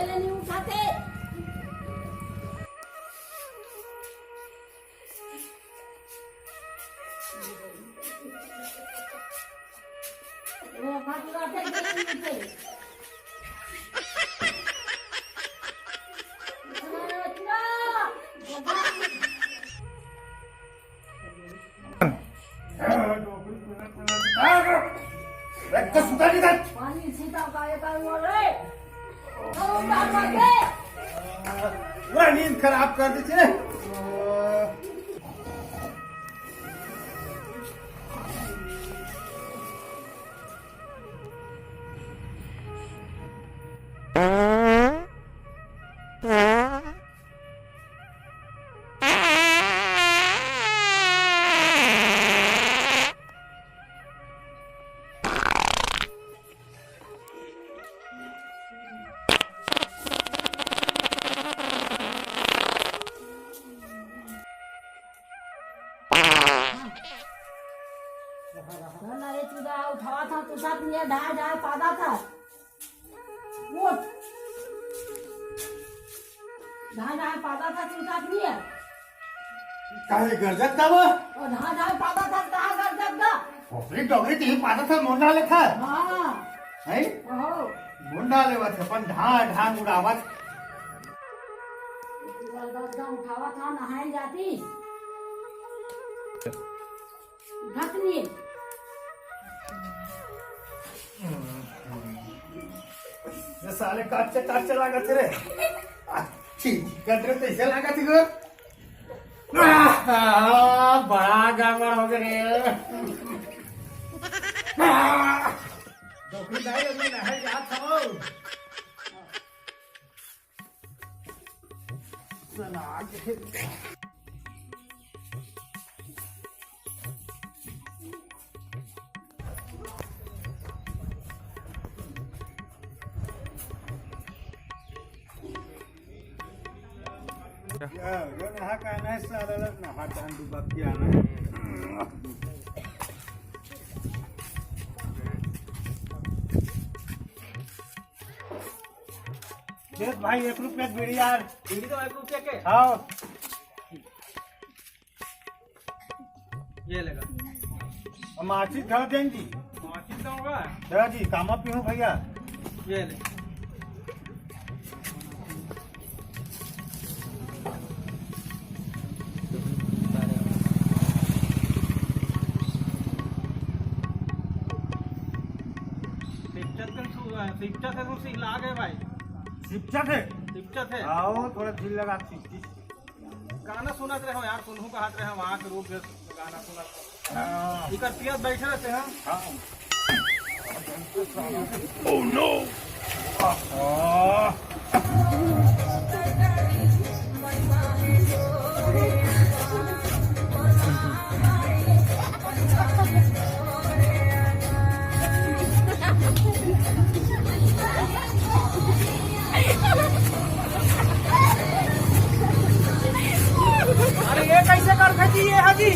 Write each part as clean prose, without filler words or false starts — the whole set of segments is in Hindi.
नहीं उठाते। वो उठाते नहीं उठते। पानी सीता नींद खराब कर दीजिए। उठावा था तो साथ में ढाई ढाई पादा था। उठ ढाई ढाई पादा था तो साथ में काहे गरजत का वो और ढाई ढाई पादा था कहाँ गरजत का ओपरी डोगरी तीन पादा था मुंडा लेखा हाँ है ओहो मुंडा लेवत है पण ढा ढा उड़ावत उठावा था नहाई जाती ढकनी ये साले काट लागत रे कटरे तो ऐसे लागत गो बड़ा गड़बड़ हो गए डोकरी दाई में नहाई जात हो सना के yo nahak aneh salah nahak dan dubaki aneh देख भाई 1 रुपया बीड़ी यार बीड़ी तो 1 रुपया के हाँ ये लेगा माची खा देंगी माची तो होगा दादा जी कामा पीऊँ भैया ये ले शिक्षक है तुमसे हिला गए भाई शिक्षक है आओ थोड़ा दिल लगा गाना सुनत रहे हो यार सुनहू का हाथ रहे वहाँ के रोक गाना सुनत इकर पियत बैठे रहते हैं ओह नो कैसे कर खची है हाजी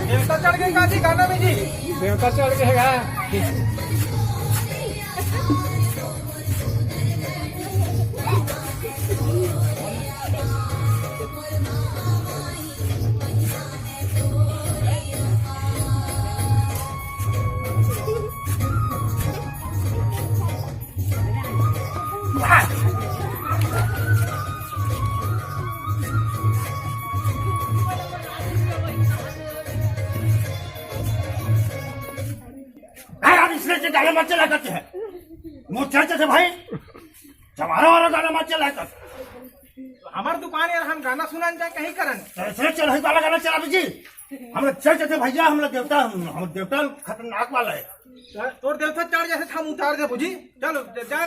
देवता चढ़ गई काजी गाना में जी देवता चढ़ गएगा गाना मत चला करते हैं मुझे से भाई हमारा वाला गाना मत चला कर हमारे दुकान यार हम गाना सुना जाए कहीं करन चल वाला गाना चला जी हम चल चलते भैया हम देवता खतरनाक वाला है तोर देवता चढ़ जैसे हम उतार दे बुझी चलो जा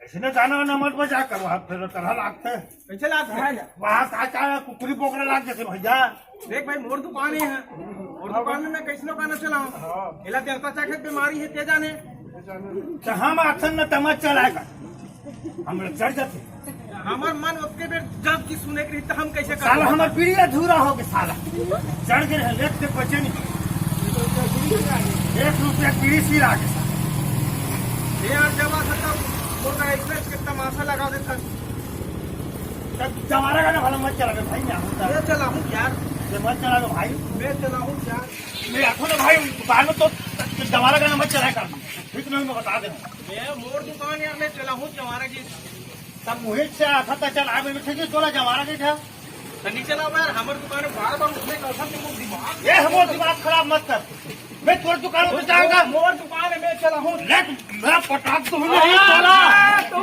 इसने गाना वाना मत बजा कर वहाँ फिर तरह लागते कैसे लागते हैं वहाँ का कुकरी पोकरा लाग जैसे भैया देख भाई मोर दुकान है और दुकान में मैं कैसे गाना चलाऊं इला देवता चाहे बीमारी है ते जाने हम आखन में तमच चलाएगा हम चढ़ जाते हमार मन ओतके बेर जब की सुने के रही तो हम कैसे साला कर हमार पीढ़ी अधूरा हो गया साला चढ़ गए हैं लेट के बचे नहीं 1 रुपया पीढ़ी सिर आगे यार जब आ सकता बोल एक्सप्रेस के तमाशा लगा देता जमारा गाना भला मत चला भाई मैं होता मैं चला हूँ यार ये मत चला लो भाई मैं चला हूँ यार मैं आखो ना भाई बाद में तो जमारा गाना मत चला कर ठीक नहीं मैं बता दे मैं मोर दुकान यार मैं चला हूँ जमारा की तब मोहित से आता था चल आगे में ठीक तोला जमारा के था तो नीचे ना यार हमारे दुकान में बार बार उठने का था तो दिमाग ये हमारा दिमाग खराब मत कर मैं तुम्हारी दुकान पर जाऊंगा मोर दुकान है मैं चला हूँ लेट मेरा पटाख तो नहीं तोला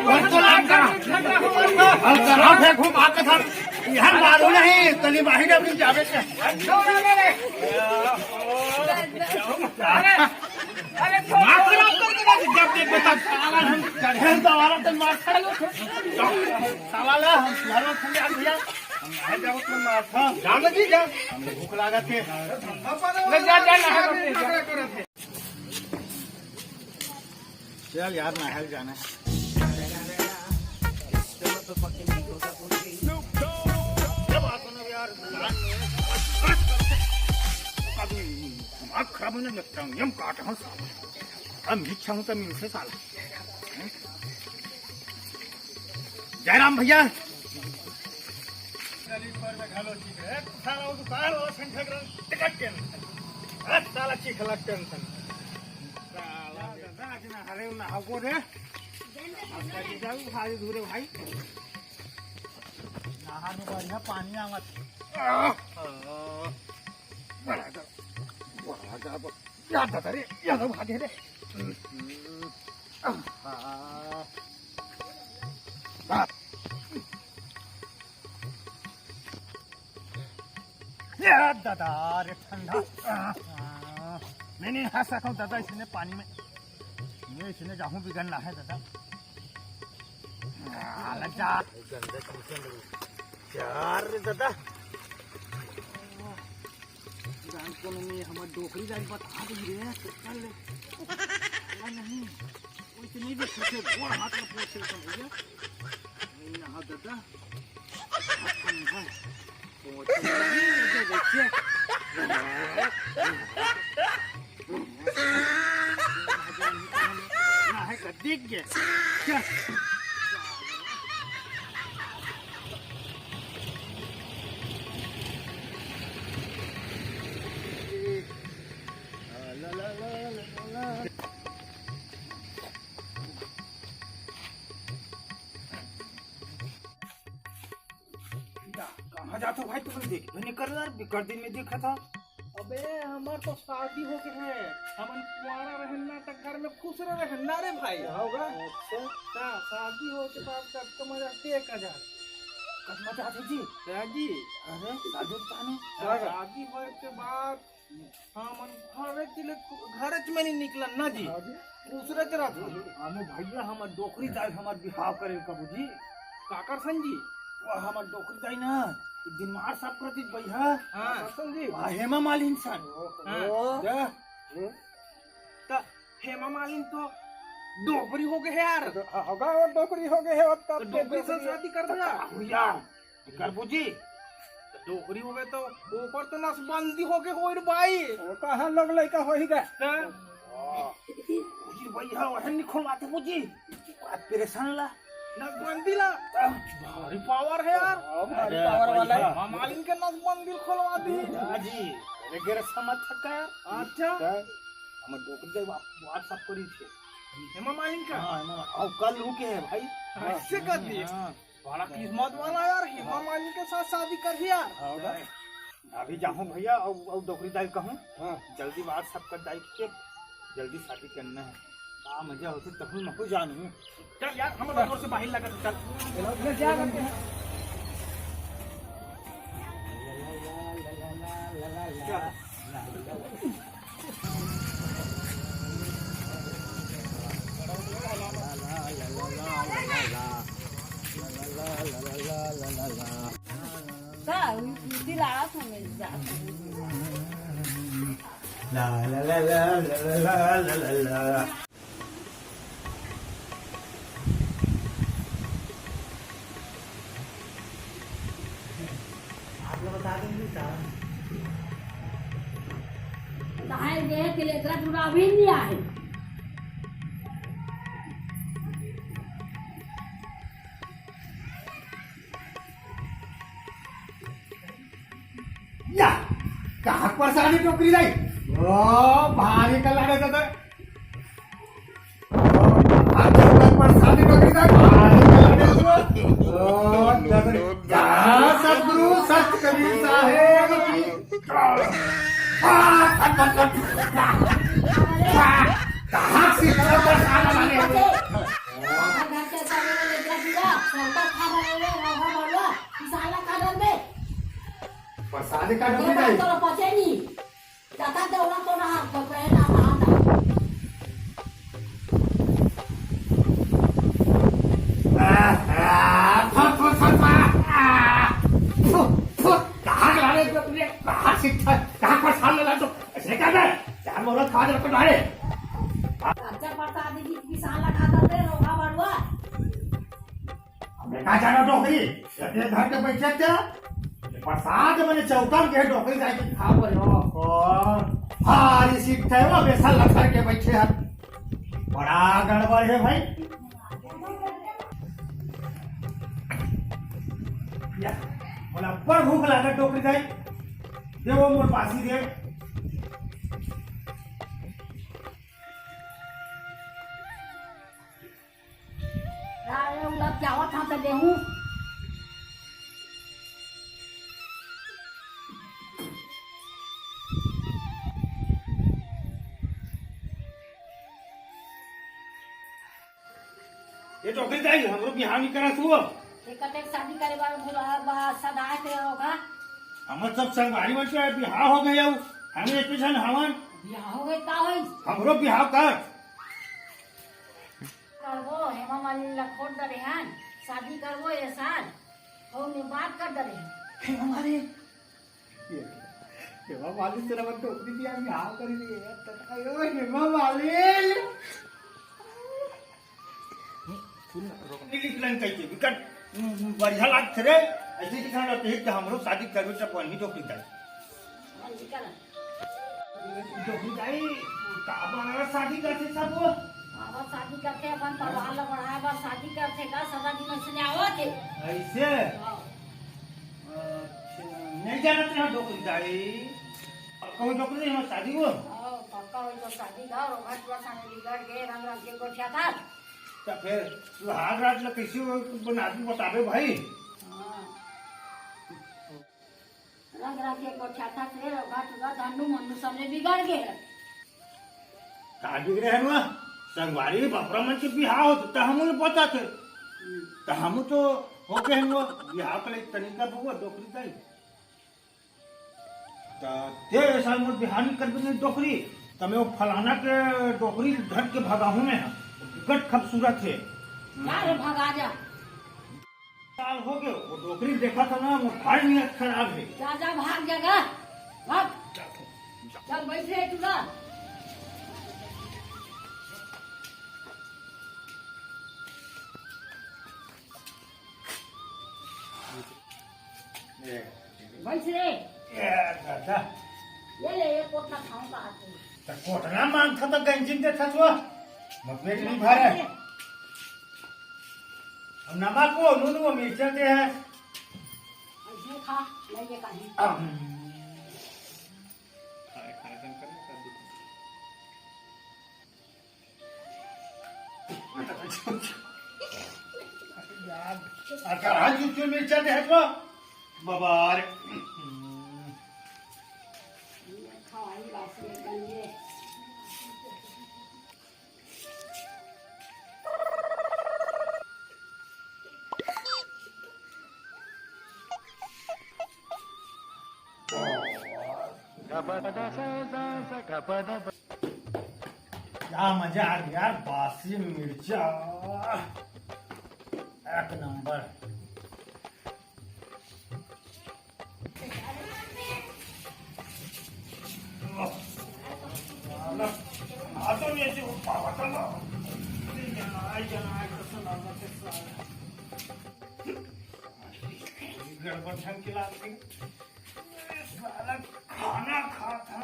मैं तोला का हम कहाँ पे घूम आके था यहाँ मारो नहीं तली बाहिर अपनी जावे से मार खराब कर देगा जब देख बता साला हम चढ़े दवारा तो मार खा लो साला ला हम घर में खले आ भैया हम आए जाओ तो मार था जान लगी जा हमें भूख लगा थे चल यार महल जाना है दिमाग खराब होने लगता हूँ यम काट हूँ अब इच्छा हूँ तो मिल से साला जयराम भैया साला चिखला टेंशन हरे नहाको रे धूरे भाई नहाने बढ़िया पानी आवत याद दादा रे याद भागे रे याद दादा रे ठंडा मैं नहीं नहा सकता हूँ दादा इसने पानी में मैं इसने जाऊँ बिगड़ना है दादा लग जा यार दादा को नहीं हमारे डोकरी जाए बता दी रे कर ले नहीं वो इतनी भी सोचे गोड़ हाथ में पोछे तो भैया नहीं यहाँ दादा ठंडा पोछे नहीं देखिए ना है कर दिख गया कहाँ जाता भाई तुमने देख भी नहीं कर रहा बिकट दिन में देखा था अबे हमार तो शादी हो गए है हमन कुआरा रहना तक घर में खुश रहना रे भाई होगा अच्छा शादी हो के बाद कब तो मजा 1000 कसमा चाहते जी राजी अरे शादी ताने शादी हो के बाद हमन घर में नहीं निकला ना जी दूसरे के रात हमें भैया हमार डोकरी दाई हमार बिहाव करे कबू जी काकर सन जी वो हमार डोकरी दाई ना दिन मार साफ कर दी भैया हाँ सन जी हेमा मालिन सन हेमा मालिन तो डोकरी हो गए यार होगा और डोकरी हो गए है तो डोकरी से शादी कर दिया भैया करबू जी डोकरी हो गए तो ऊपर तो नसबंदी हो गए हो भाई कहाँ लोग लड़का हो ही गए जी भैया वह नहीं खोलवाते मुझे परेशान ला नसबंदी ला भारी पावर है यार भारी पावर वाला है मालिन के नसबंदी खोलवा दी जी रेगेर समझ सका अच्छा हम डोकरी दे व्हाट्सएप करी थे हेमा मालिन का हां अब कल रुके है भाई ऐसे कर दिए बड़ा किस्मत वाला यार हेमा मालिनी के साथ शादी कर दिया अभी जाऊँ भैया और डोकरी दाई कहूँ जल्दी बात सब कर दाई के जल्दी शादी करना है का मजा होती तब मैं हो जानू चल यार हम घर से बाहर लगा चल क्या करते हैं La la la la la la la la la. दाहे गए के लेकर पूरा अभी नहीं आए या कहा परसानी टोकरी जाई ओ भारी का लागे तो अच्छा परसानी टोकरी जाई भारी का लागे तो जा सतगुरु सत कबीर साहेब की कहाँ से परसाना लागे परसानी का टोकरी जाई तो पचे नहीं जाता तो ना तो ना पकड़े ना आता कहाँ लागे तो तुझे कहाँ शिक्षा कहाँ परसाना ला तो ऐसे क्या है यार मोरा खा दे तो डाले अच्छा प्रसाद जी किसान ला खाता थे रोगा बड़ुआ हमने कहा जाना टोकरी अपने घर के बैठे थे प्रसाद मैंने चौका के टोकरी जाके खा पर और भारी शिक्षा है वो बेसा लखर के बैठे हैं बड़ा गड़बड़ है भाई या बोला पर भूख लगा टोकरी जाए दे वो मोर पासी दे यार उला क्या हुआ था तो देहूं ये टोकरी जाए हमरो बिहार में करा तू कते शादी करे बार भोला सदाए के होगा हमर सब संगवारी बन के बिहार हो गए हमें स्पेशल हवन बियाह हो गए का होई हमरो बिहार कर करबो हेमा मालिनी ला खोट दरे हन शादी करबो ये साल हो में बात कर दरे हमारे हेमा मालिनी तेरा मन टोकरी दिया बिहार कर दिए अयो हेमा मालिनी निकलन कैसे विकट बढ़िया लागत रे ऐसे दिखा रहते हैं कि हमरो शादी करबे त पहली टोकरी जाए टोकरी जाए का बना शादी करते सब बाबा शादी करते अपन परिवार ला बढ़ाए बार शादी करते का सदा दिन से आवत है ऐसे नहीं जानत रहा टोकरी जाए कोई टोकरी हम शादी हो पक्का हो तो शादी का और घाट पर साने बिगड़ गए रंग रंग के गोठिया था तो फिर सुहाग रात ला कैसे बना दी बताबे भाई रंग रंग के गोठिया था से घाट का धंडू मंडू सबने बिगड़ गए का बिगड़े है ना संगवारी बापरा मन के बिहार हो तो हम पता थे तो हम तो हो गए हैं वो बिहार के लिए तरीका बहुआ डोकरी जाए तो ते साल में बिहार में कर भी डोकरी तो मैं वो फलाना के डोकरी धर के भगाहू में है विकट खूबसूरत है यार भगा जा साल हो गए वो डोकरी देखा था ना वो भाई नियत खराब है जा जा भाग जागा भाग चल बैठे तू ना बैठ रे दादा ये ले ये कोठा खाऊं का आते तो कोटना मांग था तो गंजिन दे था तो मैं पेट नहीं भरा अब नमक को नून वो मिर्चा दे है ऐसे खा लगे कहीं अच्छा आज जो मिर्चा दे है तो बाबा रे खावाई बासी गंजे क्या मजा आ गया यार बासी मिर्चा एक नंबर गड़बड़ ढंग की लागती साला खाना खाता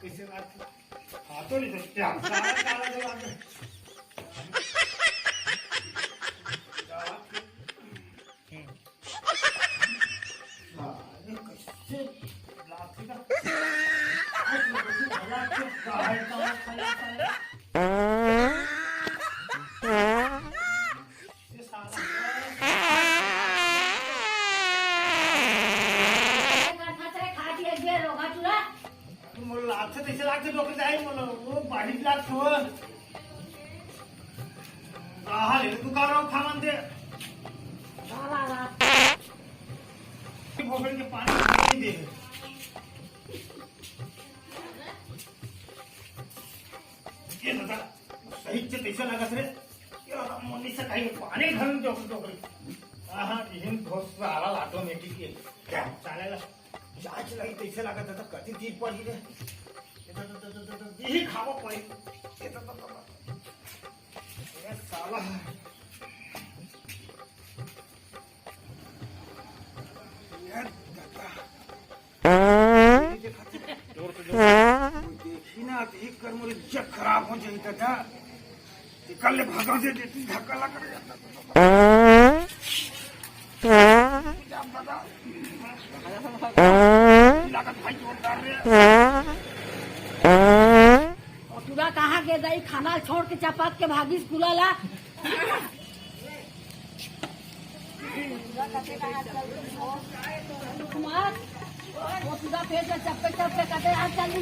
कैसे बात हाथों नहीं सकते हम सारा काला जवाब है के पानी नहीं दे ये दादा सही से कैसे लागत रे ये दादा मनी से काही पाणी घालून डोकरी हा इहन घोस आला ऑटोमॅटिक क्या चालेला जाच नाही कैसे लागत आता कधी ती पडली रे यही खावं पडे ये साला देखी ना देख कर मुझे जग खराब हो जाए दादा निकल ले भागा से देती धक्का लगा कर तुरा कहाँ के दाई खाना छोड़ के चपात के भागी स्कूल ला कुमार वो तुरा फिर चप्पे चप्पे कटे आज चल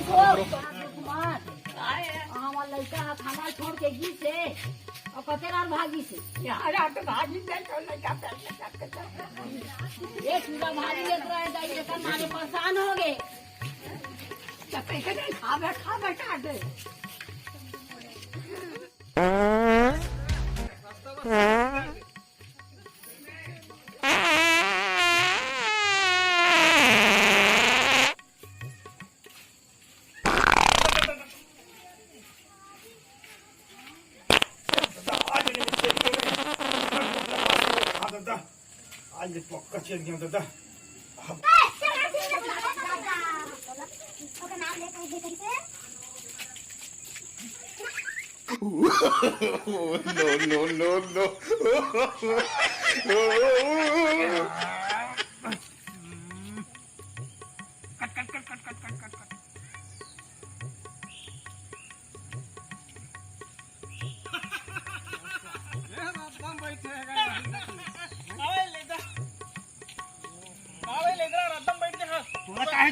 कुमार हमार लड़का खाना छोड़ के गी से और कते नार भागी से यार तो भागी से तो लड़का ये तुरा भागी लेत रहे दाई लेकर मारे परेशान हो गए चप्पे के नहीं खा बैठा दे आज पक्का चल गया दादा no.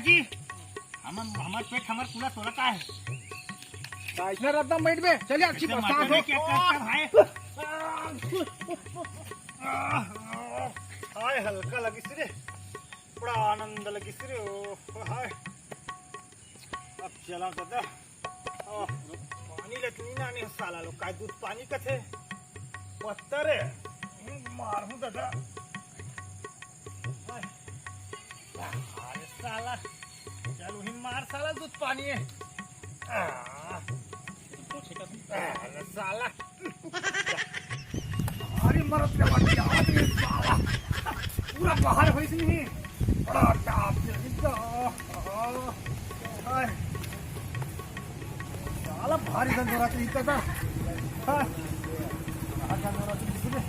जी हमार पेट हमार पूरा तोड़ा का है इसमें रद्दम बैठ बे चलिए अच्छी बरसात हो क्या भाई हाय हल्का लगी रे बड़ा आनंद लगी रे ओ हाय अब चला दादा पानी लेतनी ना नहीं साला लोग काय दूध पानी का थे पत्थर है मारू दादा अरे साला चलो ही मार साला दूध पानी है अरे साला अरे मरत के बाद साला पूरा बाहर हो इसमें बड़ा टाप साला भारी गंदोरा तो इतना था गंदोरा तो इसमें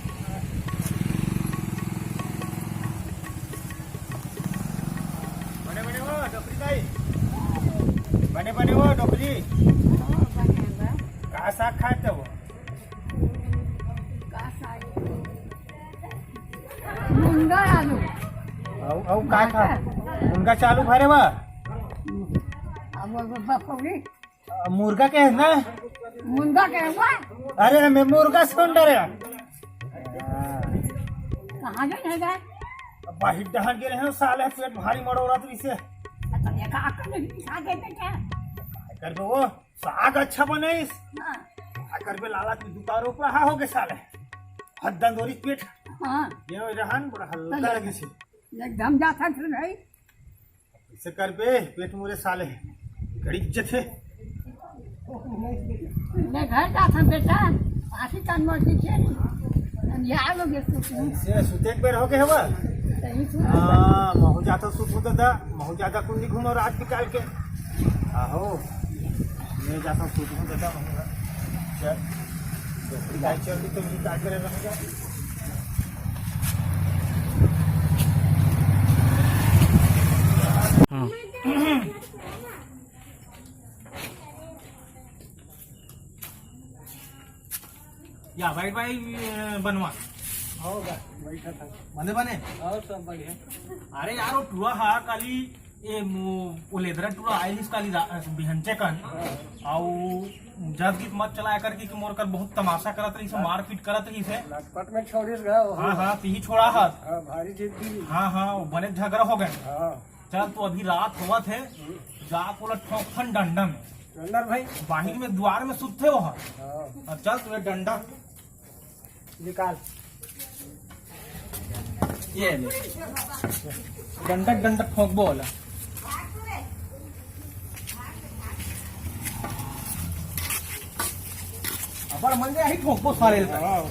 बने वो डोकरी भाई बने वो डोकरी का साग खाते वो मुंगा आलू औ का खा मुर्गा चालू भरे बा मुर्गा के है ना मुंगा के हुआ अरे मैं मुर्गा सुन डरे कहाँ जाएगा बाहर दहन गिरे हैं साले पेट भारी मरोड़ा तो इसे कर वो साग अच्छा बने कर लालच में दुकान रोक रहा हो गए साले हद्दन दोरी पेट ये रहन बड़ा हल्का लगे से एकदम जाता फिर भाई इसे कर बे पेट मोरे साले घड़ी इज्जत है मैं घर जाता बेटा आशी कान मर्जी से यार लोग से सुते पे रहोगे हवा कहीं सुन हाँ महू जाता सुत होता था महू ज्यादा कुंडी घूमो रात निकाल के आहो मैं जाता सुत होता था महू चल गाय चल तो निकाल कर रहेगा या वाइट भाई बनवा होगा बैठा था बने बने और सब बढ़िया। अरे यार वो टूरा हा काली ये वो लेदरा टूरा आइलिस काली बिहंचे कन आउ जब गीत मत चलाया कर कि मोर कर बहुत तमाशा करत रही से मार पीट करत रही से लटपट में छोड़िस गया वो। हाँ हाँ पी छोड़ा हाथ हाँ, भारी जिद्दी। हाँ हाँ वो बने झगड़ा हो गए हाँ चल तो अभी रात हुआ थे जा को ठोकन डंडा में अंदर भाई। बाहिर में द्वार में सुत थे वो हाँ और चल तुम्हें डंडा निकाल। ये ले डंडा डंडा ठोक बोला अबर मन गया ही ठोक बो सारे हाँ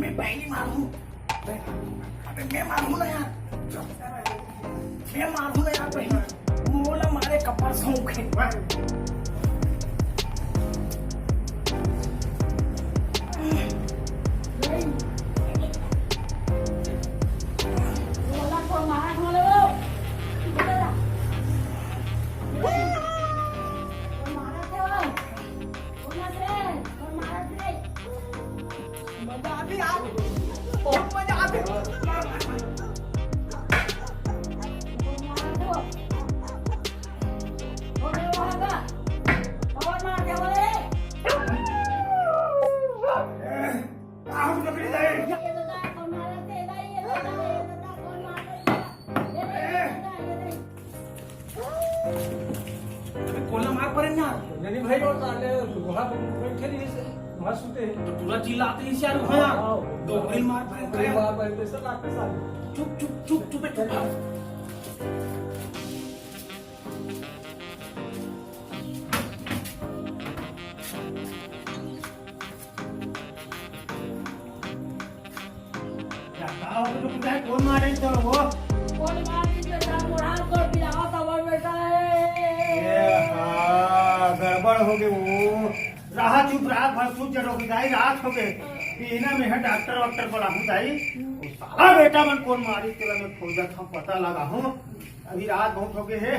मैं पहली मारू अबे मैं मारू ना यार मैं मारू ना यार पहली मोला मारे कपार सूखे कोला मार पड़े ना नहीं भाई और ताले वहाँ बैठे नहीं से वहाँ सुते हैं। तो पूरा चिल्लाते ही यार भैया दो गोली मार पड़े कई बार बैठे से लाते साले। चुप चुप चुप चुप चुप कौन मारे तो वो कौन मार दीजिए सर मोड़ा कर दिया तब बेटा गड़बड़ हो गई वो रहा चुप रात भर सूझ जरो दाई रात हो गए पीना में है डॉक्टर वॉक्टर बोला हूँ दाई साला बेटा मन कौन मारी तेरा मैं खोजा था पता लगा हूँ अभी रात बहुत हो गए है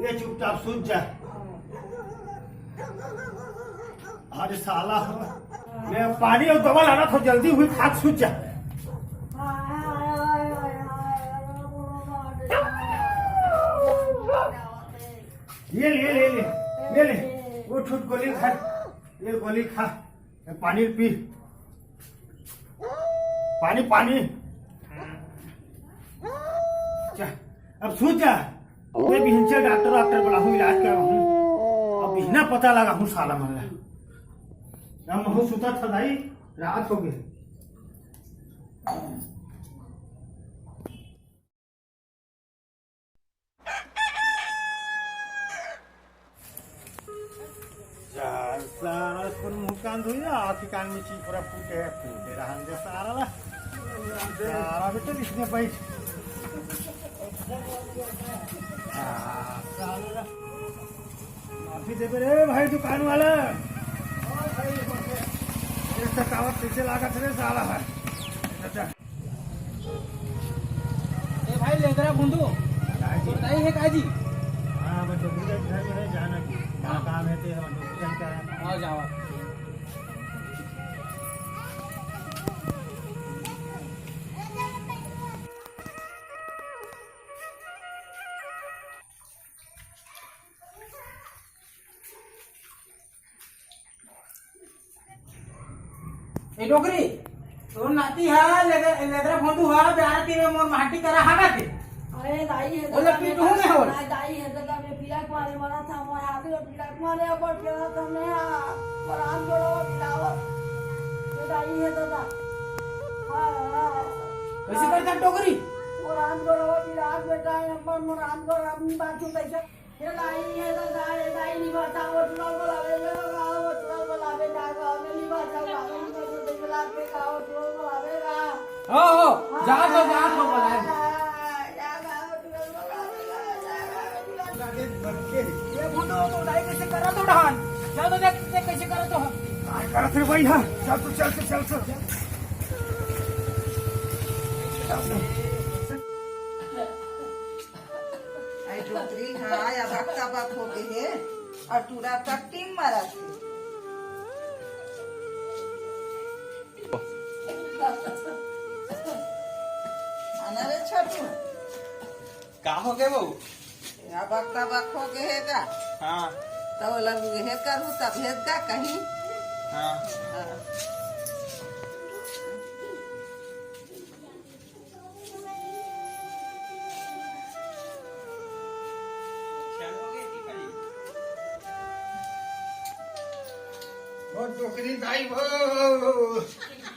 ये चुपचाप सूझ जा अरे साला मैं पानी और दवा लाना था जल्दी हुई खाद सूझ जा ये ले वो छूट गोली खा ये गोली खा ये पानी पी पानी पानी अब सूझ जा ये भिंचे डॉक्टर वॉक्टर बोला हूँ इलाज कर रहा हूँ अब बिना पता लगा हूँ साला मन अब महू सुता था भाई रात हो गई कान धोई ना आखी कान में चीज पूरा फूटे है फूटे रहा दे सारा बेटा इसने भाई माफी दे रे भाई दुकान वाला इसका कावत पीछे लगा थे साला है ए भाई लेदरा बुंदू बताइए है काजी हाँ मैं डॉक्टर के घर में है जाना क्या काम है तेरा डॉक्टर का आओ जाओ ए डोकरी तो नाती है लेदरा बुंदू है ब्यारती में मोर माटी करा हागा के अरे दाई है बोले पीट हूं मैं हो दाई है दादा में पिलाक मारे मरा था मैं आगे पिलाक मारे अब पेड़ा था मैं परान जोड़ो पिलावत ये दाई है दादा हां कैसे करता डोकरी परान जोड़ो पिलाक बेटा नंबर मोरान को अपनी बात सुन कैसे ये दाई है दादा ये दाई नहीं बता वो चुनाव बोलावे वो चुनाव बोलावे जागा नहीं बता गावे नहीं बता पिलाक पे खाओ चुनाव बोलावेगा हो जा तो बोला ये बुंदू तो दाई कैसे करा तो ढान चल तो देख कैसे करा तो काय करा थे भाई हाँ चल आई डोकरी हाँ या भक्ता बात हो गई है और टूरा तक टीम मारा थी आना रे छोटू का हो गए बहू या भक्ता बात हो गए है का हाँ तो लग है करूँ तब भेज दा कहीं हाँ हाँ। डॉक्टरी दाई वो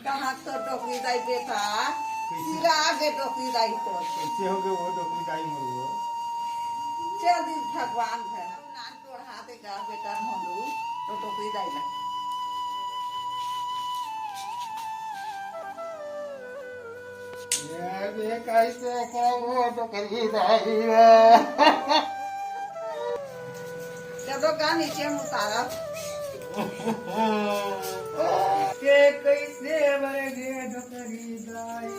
कहाँ तो डोकरी दाई बेटा सीधा आगे डोकरी दाई तो कैसे हो गए वो डॉक्टरी दाई मरो चल दी भगवान है नान तोड़ हाथे का बेटा मोलू तो डोकरी दाई ला ये कैसे कहो डॉक्टरी दाई चलो का नीचे मुतारा के कैसे मर गए डॉक्टरी दाई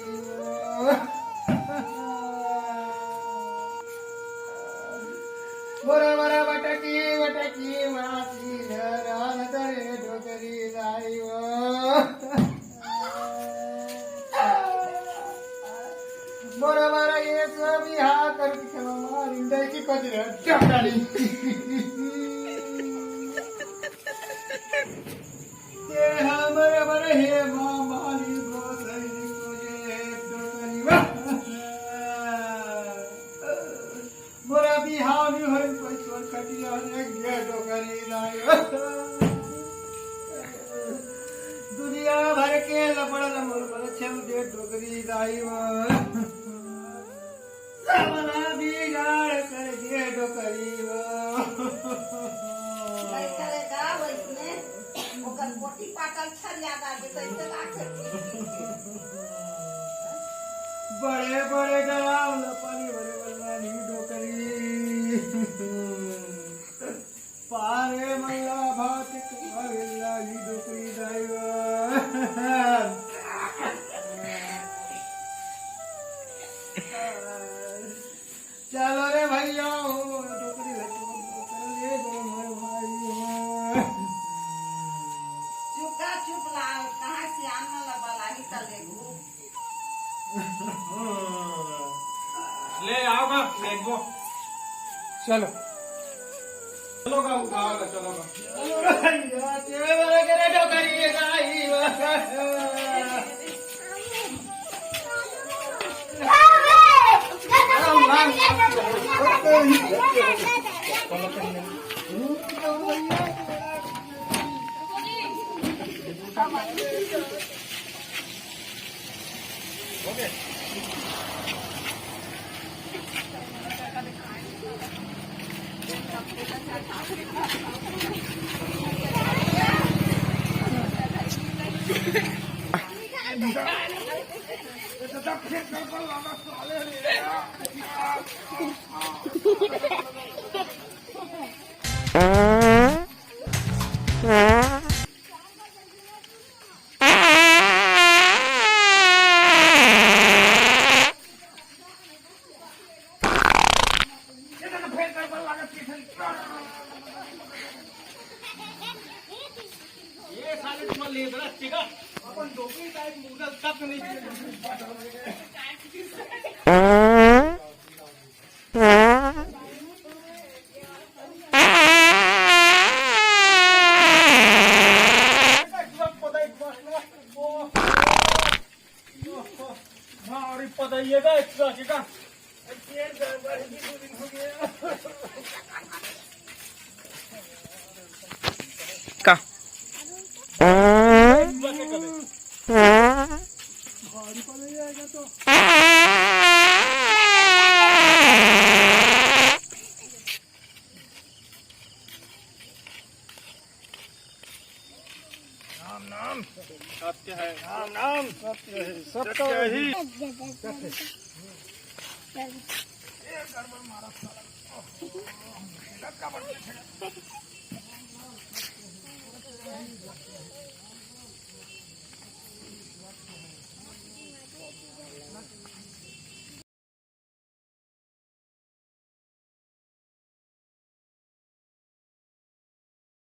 मोरा बटकी मासी धरान करे डॉक्टरी दाई मोरा ये सब यहाँ कर मारी की कजरे डॉक्टरी ये हमारे बड़े हे मामारी गोसाई मुझे डोकरी मोरा बिहानी हर पैसों कटिया ने ये डोकरी लाई दुनिया भर के लपड़ लमड़ पर छम दे डोकरी लाई सबना बिगाड़ कर दे डोकरी नहीं करेगा वैसने ओकर पोटी पाटल छल ज्यादा दे कैसे लाखे बड़े बड़े डरावना पानी बड़े बलवानी डोकरी पारे मैया भात कमावेला ही डोकरी ड्राइवर चलो रे भैया डोकरी ले गो मोर भाई चुपका चुप लाओ कहाँ से आना लबला ही तले घू ले आओगा देखो चलो चलो का आओगा चलो का भैया तेरे करे डोकरी ये साले तुम्हाला लेबर असते का आपण दोघी काय मुलं तक नाही पदाइएगा एक्स्ट्रा का का सत्य है नाम नाम सत्य है सत्य ही